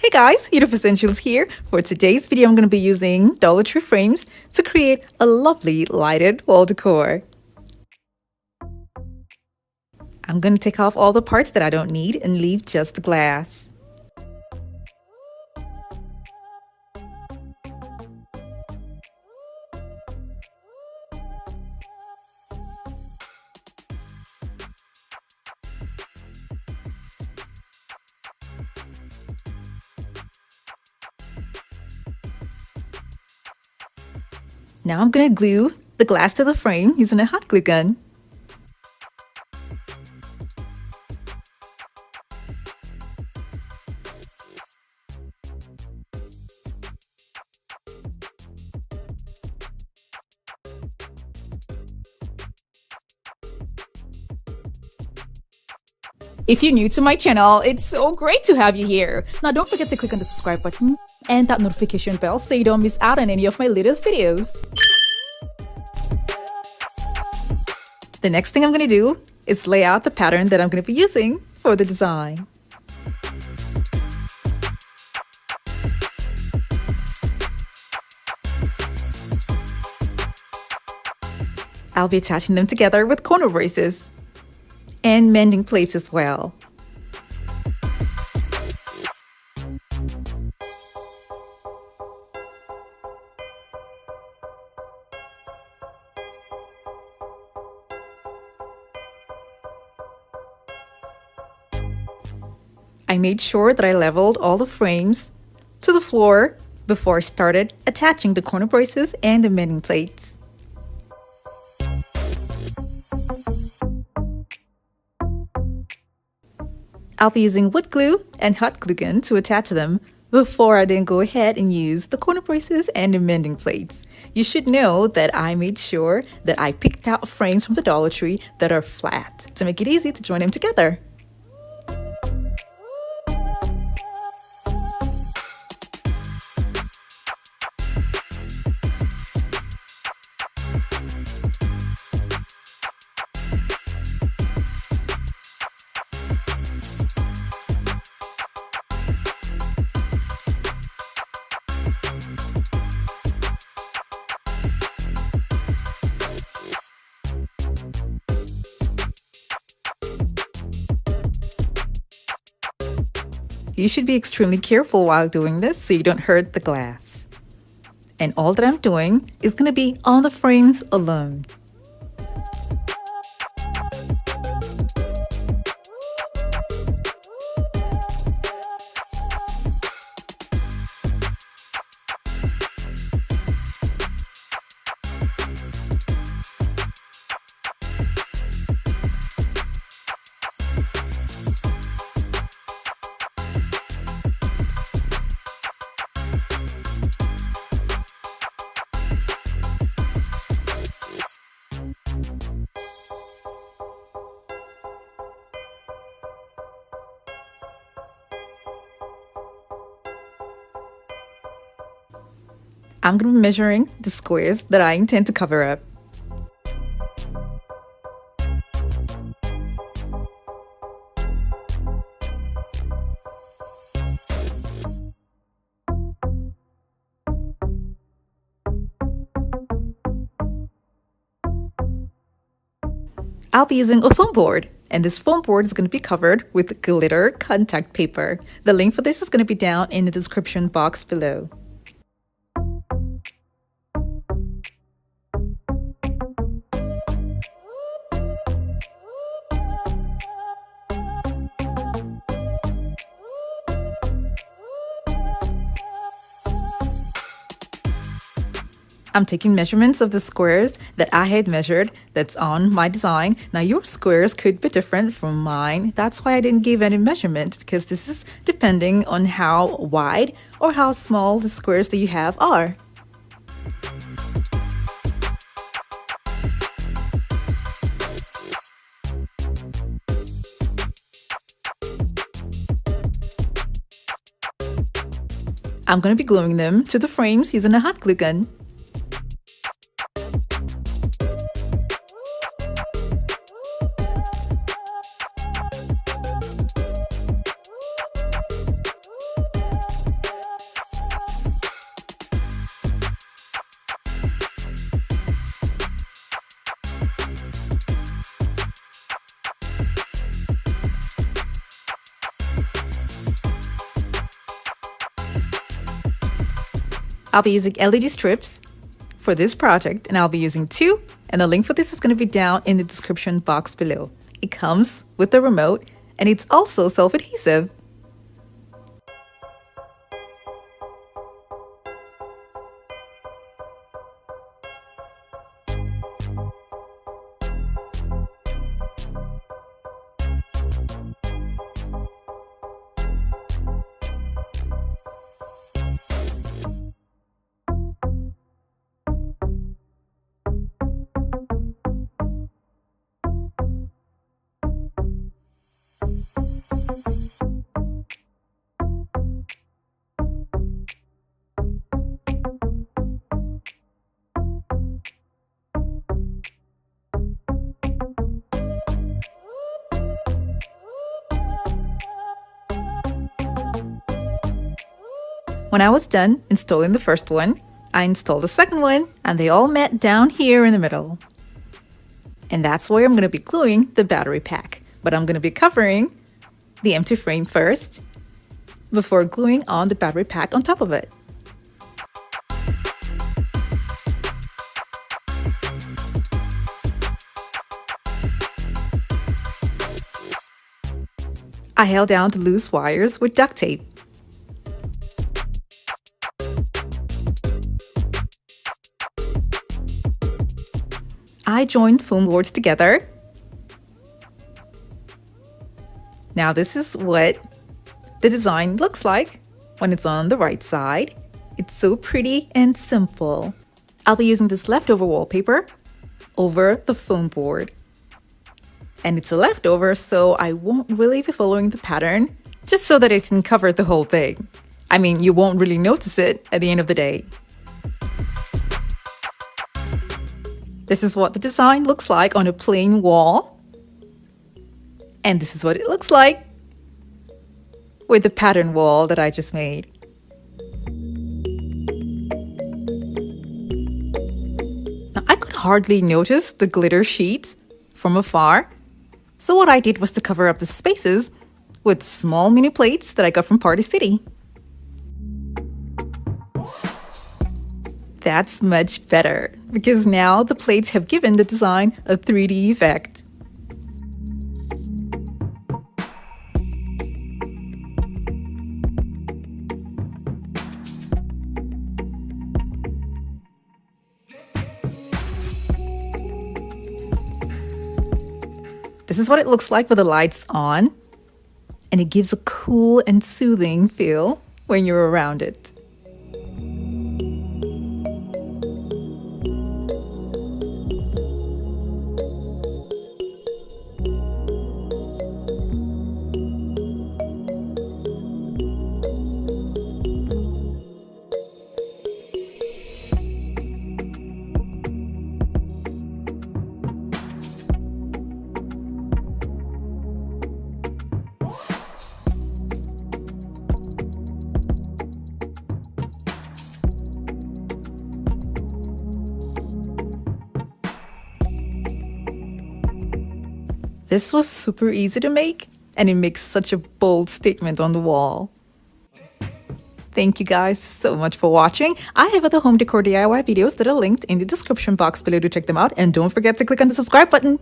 Hey guys, Uniqueness here. For today's video, I'm going to be using Dollar Tree frames to create a lovely lighted wall decor. I'm going to take off all the parts that I don't need and leave just the glass. Now I'm going to glue the glass to the frame using a hot glue gun. If you're new to my channel, it's so great to have you here. Now don't forget to click on the subscribe button and that notification bell so you don't miss out on any of my latest videos. The next thing I'm going to do is lay out the pattern that I'm going to be using for the design. I'll be attaching them together with corner braces and mending plates as well. I made sure that I leveled all the frames to the floor before I started attaching the corner braces and the mending plates. I'll be using wood glue and hot glue gun to attach them before I then go ahead and use the corner braces and the mending plates. You should know that I made sure that I picked out frames from the Dollar Tree that are flat to make it easy to join them together. You should be extremely careful while doing this so you don't hurt the glass. And all that I'm doing is going to be on the frames alone. I'm going to be measuring the squares that I intend to cover up. I'll be using a foam board, and this foam board is going to be covered with glitter contact paper. The link for this is going to be down in the description box below. I'm taking measurements of the squares that I had measured that's on my design. Now your squares could be different from mine. That's why I didn't give any measurement, because this is depending on how wide or how small the squares that you have are. I'm going to be gluing them to the frames using a hot glue gun. I'll be using LED strips for this project, and I'll be using 2, and the link for this is going to be down in the description box below. It comes with the remote, and it's also self-adhesive. When I was done installing the first one, I installed the second one, and they all met down here in the middle. And that's where I'm going to be gluing the battery pack. But I'm going to be covering the empty frame first before gluing on the battery pack on top of it. I held down the loose wires with duct tape. I joined foam boards together. Now this is what the design looks like when it's on the right side. It's so pretty and simple. I'll be using this leftover wallpaper over the foam board. And it's a leftover, so I won't really be following the pattern, just so that it can cover the whole thing. I mean, you won't really notice it at the end of the day. This is what the design looks like on a plain wall. And this is what it looks like with the pattern wall that I just made. Now, I could hardly notice the glitter sheets from afar. So what I did was to cover up the spaces with small mini plates that I got from Party City. That's much better, because now the plates have given the design a 3D effect. This is what it looks like with the lights on, and it gives a cool and soothing feel when you're around it. This was super easy to make, and it makes such a bold statement on the wall. Thank you guys so much for watching. I have other home decor DIY videos that are linked in the description box below to check them out, and don't forget to click on the subscribe button.